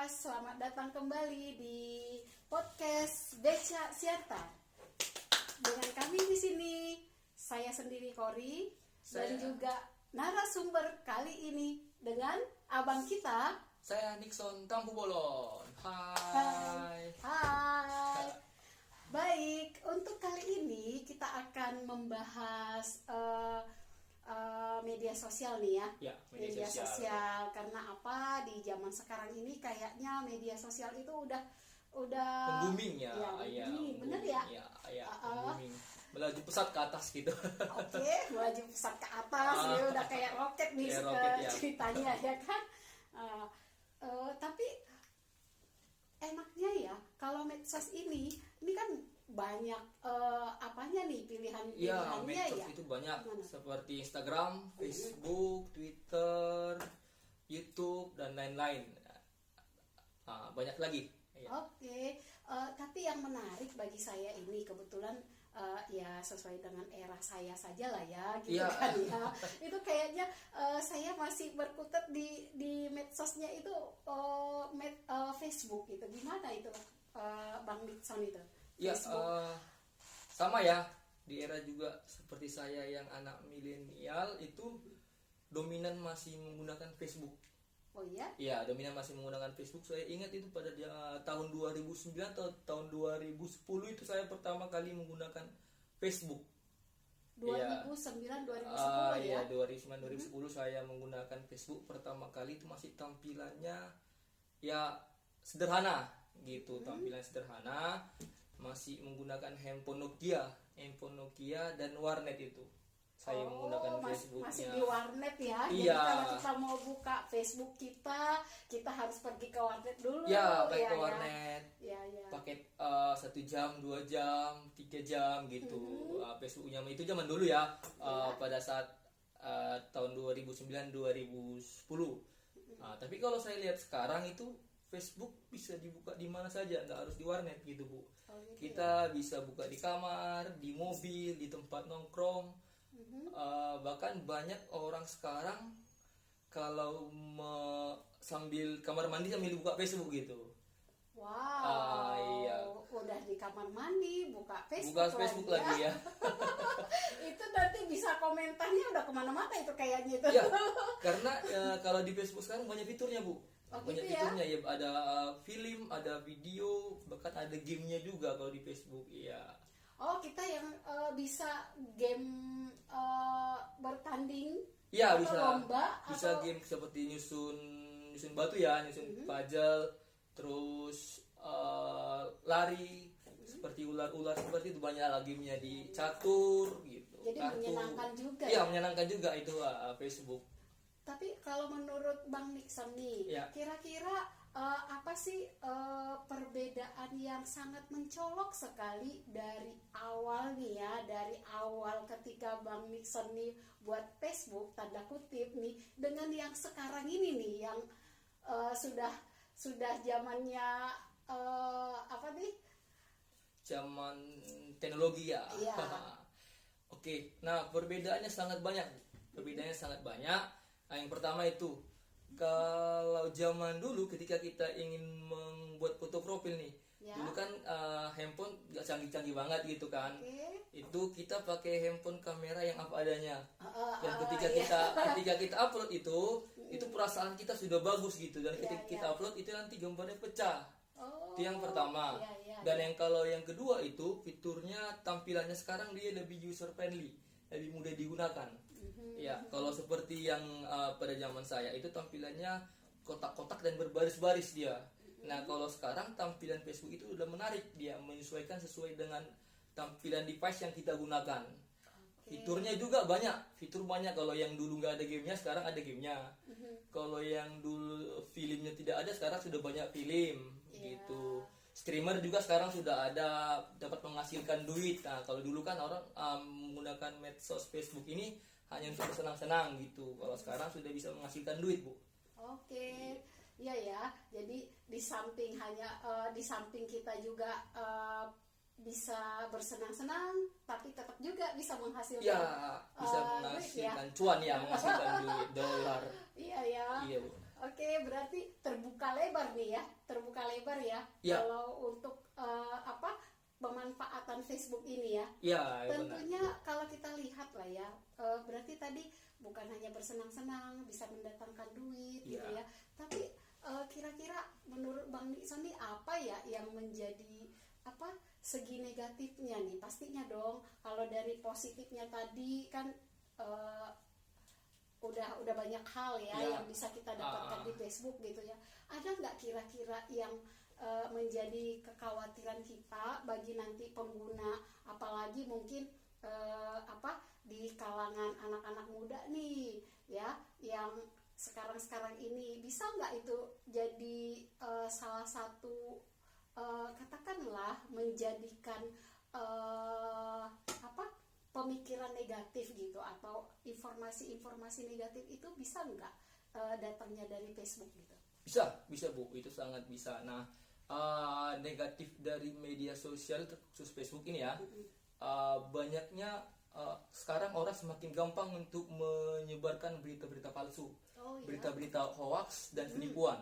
selamat datang kembali di podcast Beca Siarta. Dengan kami di sini, saya sendiri Kori dan juga narasumber kali ini dengan abang kita. Saya Nixon Tampu Bolon. Hai. Baik, untuk kali ini kita akan membahas media sosial nih ya. Ya, media sosial. Karena apa, di zaman sekarang ini kayaknya media sosial itu udah booming ya. booming. Bener ya? Booming. Melaju pesat ke atas gitu. Oke, melaju pesat ke atas ya, udah kayak roket nih kayak roket, ya. ceritanya ya kan. Tapi enaknya ya kalau medsos ini kan banyak apanya nih pilihannya Ya, medsos ya. itu banyak. Gimana? Seperti Instagram, Facebook, Twitter, YouTube dan lain-lain. Banyak lagi. Ya. Oke, tapi yang menarik bagi saya ini kebetulan ya sesuai dengan era saya saja lah ya, gitu Ya. kan ya. Itu kayaknya saya masih berkutat di medsosnya itu Facebook itu. Gimana itu Bang Nixon itu? Ya, Facebook. sama ya. Di era juga seperti saya yang anak milenial itu dominan masih menggunakan Facebook. Oh iya? Ya, dominan masih menggunakan Facebook. Saya ingat itu pada tahun 2009 atau tahun 2010 itu saya pertama kali menggunakan Facebook. 2009 2010 ya. 2009 2010 saya menggunakan Facebook pertama kali. Itu masih tampilannya ya sederhana gitu, tampilan sederhana, masih menggunakan handphone Nokia dan warnet itu. Saya menggunakan Facebooknya. Masih di warnet ya. Iya. Jadi kalau kita mau buka Facebook kita harus pergi ke warnet dulu. Ya, ke warnet. Ya. Pakai 1 jam, 2 jam, 3 jam gitu. Facebooknya itu zaman dulu ya. Pada saat tahun 2009 2010. Tapi kalau saya lihat sekarang itu Facebook bisa dibuka di mana saja, nggak harus di warnet gitu, Bu. Oh, gitu Kita bisa buka di kamar, di mobil, di tempat nongkrong. Bahkan banyak orang sekarang kalau sambil kamar mandi sambil buka Facebook gitu. Wow. Iya. Udah di kamar mandi buka Facebook, Buka Facebook lagi ya. Itu nanti bisa komentarnya udah kemana-mana itu kayaknya itu. Ya, karena kalau di Facebook sekarang banyak fiturnya, Bu. Oh, Banyak gitu ya? fiturnya ya, ada film, ada video, bahkan ada gamenya juga kalau di Facebook. Iya. Oh, kita yang bisa game bertanding. Iya, atau bisa. lomba Bisa atau game seperti nyusun batu ya, nyusun puzzle, terus lari seperti ular-ular, seperti itu banyak lah gamenya, di catur gitu. Jadi menyenangkan juga Iya, ya? menyenangkan juga itu Facebook. Tapi kalau menurut Bang Nixon nih, Ya. kira-kira apa sih perbedaan yang sangat mencolok sekali dari awal nih ya, dari awal ketika Bang Nixon nih buat Facebook tanda kutip nih dengan yang sekarang ini nih yang sudah zamannya apa nih? Zaman teknologi ya. Iya. Oke, nah perbedaannya sangat banyak. Yang pertama itu, kalau zaman dulu ketika kita ingin membuat foto profil nih, Ya. dulu kan handphone gak canggih-canggih banget gitu kan. Oke. Itu kita pakai handphone kamera yang apa adanya. Dan Iya. ketika kita upload itu perasaan kita sudah bagus gitu, dan ketika Iya, kita upload itu nanti gambarnya pecah. Oh, Itu yang pertama. iya, Dan iya. yang kedua itu fiturnya, tampilannya sekarang dia lebih user friendly, lebih mudah digunakan. Ya, kalau seperti yang pada zaman saya itu tampilannya kotak-kotak dan berbaris-baris dia. Nah, kalau sekarang tampilan Facebook itu udah menarik, dia menyesuaikan sesuai dengan tampilan device yang kita gunakan. Fiturnya juga banyak, kalau yang dulu nggak ada gamenya sekarang ada gamenya. Kalau yang dulu filmnya tidak ada sekarang sudah banyak film gitu. Streamer juga sekarang sudah ada, dapat menghasilkan duit. Nah, kalau dulu kan orang menggunakan medsos Facebook ini hanya untuk senang-senang gitu. Kalau sekarang sudah bisa menghasilkan duit, Bu. Oke, iya ya. Jadi di samping kita juga bisa bersenang-senang, tapi tetap juga bisa menghasilkan. Ya, bisa menghasilkan cuan ya, menghasilkan duit dolar. Iya ya. Iya, Bu. Oke, berarti terbuka lebar nih ya ya, Ya. kalau untuk pemanfaatan Facebook ini ya. Ya, benar. Tentunya kalau kita lihat lah ya, berarti tadi bukan hanya bersenang-senang, bisa mendatangkan duit gitu ya. Tapi kira-kira menurut Bang Nixon nih apa ya yang menjadi segi negatifnya nih? Pastinya dong kalau dari positifnya tadi kan udah banyak hal ya yang bisa kita dapatkan di Facebook gitu ya. Ada nggak kira-kira yang menjadi kekhawatiran kita bagi nanti pengguna, apalagi mungkin di kalangan anak-anak muda nih ya, yang sekarang ini bisa nggak itu jadi salah satu katakanlah menjadikan pemikiran negatif gitu, atau informasi-informasi negatif itu bisa nggak datangnya dari Facebook gitu? Bisa Bu, itu sangat bisa. Nah, negatif dari media sosial khusus Facebook ini ya, banyaknya sekarang orang semakin gampang untuk menyebarkan berita-berita palsu, berita-berita hoax dan penipuan.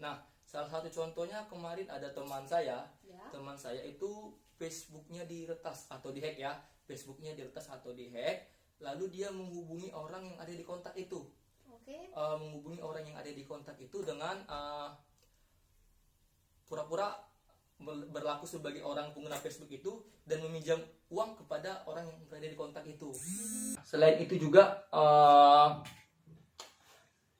Nah, salah satu contohnya kemarin ada teman saya itu Facebooknya diretas atau dihack ya, Facebooknya diretas atau dihack, lalu dia menghubungi orang yang ada di kontak itu. Menghubungi orang yang ada di kontak itu dengan pura-pura berlaku sebagai orang pengguna Facebook itu dan meminjam uang kepada orang yang berada di kontak itu. Selain itu juga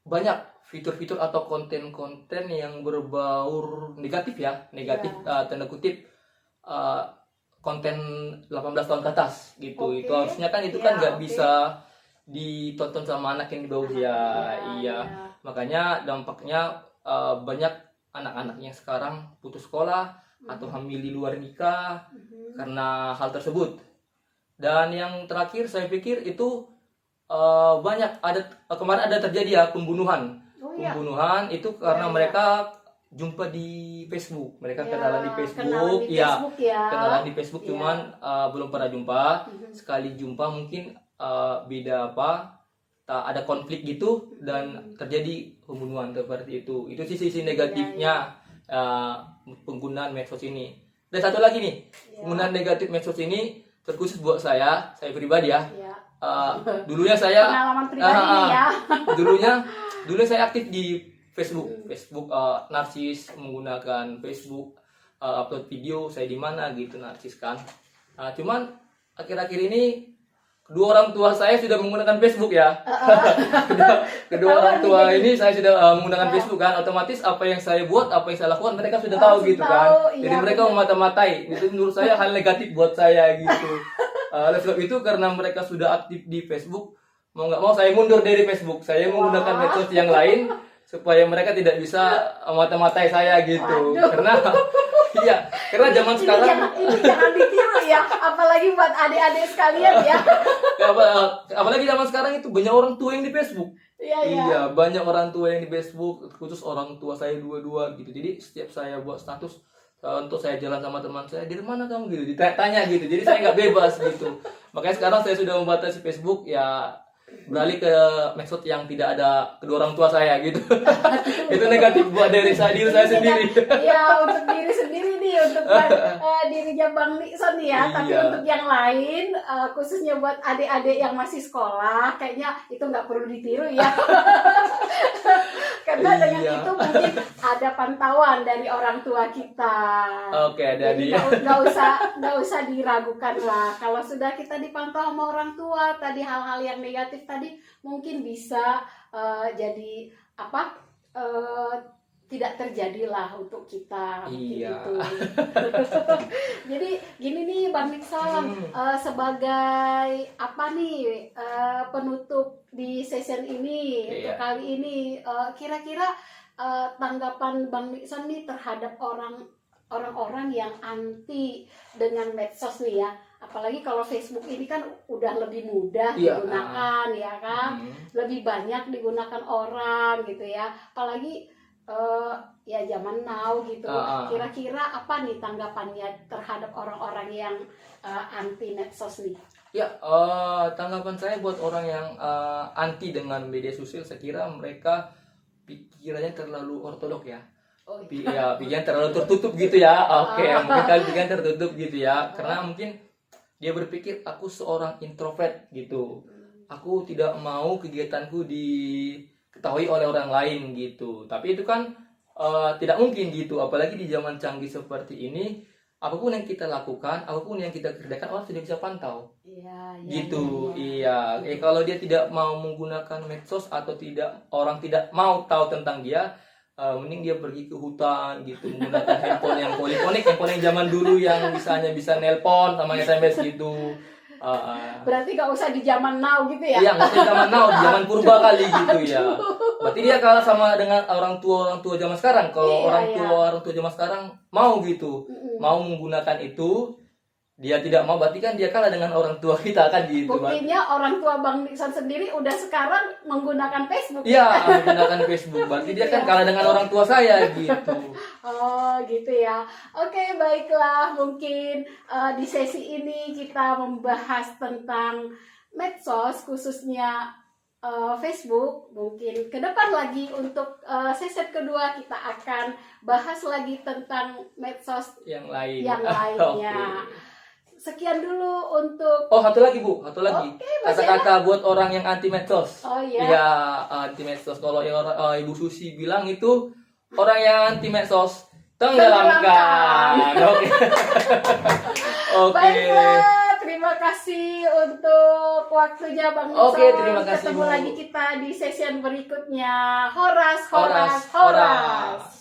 banyak fitur-fitur atau konten-konten yang berbau negatif ya, tanda kutip, konten 18 tahun ke atas gitu. Itu harusnya kan itu kan nggak bisa ditonton sama anak yang di bawah iya. Makanya dampaknya banyak anak-anak yang sekarang putus sekolah atau hamil di luar nikah karena hal tersebut. Dan yang terakhir saya pikir itu banyak kemarin ada terjadi ya pembunuhan itu karena mereka jumpa di Facebook, mereka kenalan di Facebook, kenalan di Facebook cuman belum pernah jumpa, sekali jumpa mungkin beda ada konflik gitu dan terjadi pembunuhan seperti itu sisi negatifnya penggunaan medsos ini. Dan satu lagi nih, penggunaan negatif medsos ini terkhusus buat saya pribadi ya. Dulunya saya pengalaman pribadi dulunya saya aktif di Facebook narsis, menggunakan Facebook upload video saya di mana gitu, narsis kan. Cuman akhir-akhir ini kedua orang tua saya sudah menggunakan Facebook ya. kedua orang tua ini saya sudah menggunakan Facebook kan, otomatis apa yang saya buat, apa yang saya lakukan mereka sudah tahu gitu kan. Jadi mereka memata-matai. Itu menurut saya hal negatif buat saya gitu. Oleh sebab itu karena mereka sudah aktif di Facebook, mau nggak mau saya mundur dari Facebook. Saya menggunakan medsos yang lain supaya mereka tidak bisa mata-matai saya gitu. Karena zaman sekarang ini jangan ditiru ya, apalagi buat adik-adik sekalian ya. Apalagi zaman sekarang itu banyak orang tua yang di Facebook. Iya, banyak orang tua yang di Facebook, khusus orang tua saya dua-dua gitu. Jadi setiap saya buat status untuk saya jalan sama teman saya, dari mana kamu gitu, ditanya gitu. Jadi saya nggak bebas gitu. Makanya sekarang saya sudah membatasi Facebook ya, beralih ke medsos yang tidak ada kedua orang tua saya gitu. Itu negatif buat diri saya sendiri. Iya, untuk diri sendiri nih, untuk dirinya Bang Nixon nih ya. Tapi untuk yang lain, khususnya buat adik-adik yang masih sekolah, kayaknya itu nggak perlu ditiru ya. Karena dengan itu mungkin ada pantauan dari orang tua kita. Jadi nggak usah diragukan lah. Kalau sudah kita dipantau sama orang tua, tadi hal-hal yang negatif tadi mungkin bisa jadi tidak terjadilah untuk kita gitu. Jadi gini nih Bang Nixon, sebagai penutup di session ini untuk kali ini, kira-kira tanggapan Bang Nixon nih terhadap orang-orang yang anti dengan medsos nih ya, apalagi kalau Facebook ini kan udah lebih mudah digunakan ya kan, lebih banyak digunakan orang gitu ya, apalagi zaman now gitu. Kira-kira apa nih tanggapannya terhadap orang-orang yang anti medsos nih? Tanggapan saya buat orang yang anti dengan media sosial, saya kira mereka pikirannya terlalu ortodok ya. Oh, iya. Ya, pikiran terlalu tertutup gitu ya. Oke, mungkin kalian pikiran tertutup gitu ya. Karena mungkin dia berpikir aku seorang introvert gitu. Aku tidak mau kegiatanku diketahui oleh orang lain gitu. Tapi itu kan tidak mungkin gitu. Apalagi di zaman canggih seperti ini, apapun yang kita lakukan, apapun yang kita kerjakan, orang sudah bisa pantau. Iya, Gitu, iya. iya. Kalau dia tidak mau menggunakan medsos atau orang tidak mau tahu tentang dia, mending dia pergi ke hutan gitu, menggunakan handphone yang poliponik, handphone yang zaman dulu yang misalnya bisa nelpon sama SMS gitu. Berarti gak usah di zaman now gitu ya? Iya, nggak usah zaman now, di zaman purba kali gitu ya. Berarti dia kalah sama dengan orang tua zaman sekarang. Kalau Iya, orang tua zaman sekarang mau gitu, mau menggunakan itu, dia tidak mau, berarti kan dia kalah dengan orang tua kita kan gitu. Buktinya orang tua Bang Nixon sendiri udah sekarang menggunakan Facebook. Iya, menggunakan Facebook. Berarti dia kan kalah dengan orang tua saya gitu. Oh gitu ya. Oke, baiklah. Mungkin di sesi ini kita membahas tentang medsos, khususnya Facebook. Mungkin ke depan lagi untuk sesi kedua kita akan bahas lagi tentang medsos Yang lain. yang lainnya. Oke. Sekian dulu untuk Satu lagi Bu, satu lagi. Oke, masih Kata-kata buat orang yang anti medsos. Oh iya. Iya, anti medsos. Kalau yang Ibu Susi bilang itu orang yang anti medsos tenggelamkan. Oke. Oke. Baiklah, terima kasih untuk waktunya Bang Nixon. Oke, terima kasih, Ketemu Bu. lagi kita di session berikutnya. Horas, horas, Horas, horas. horas.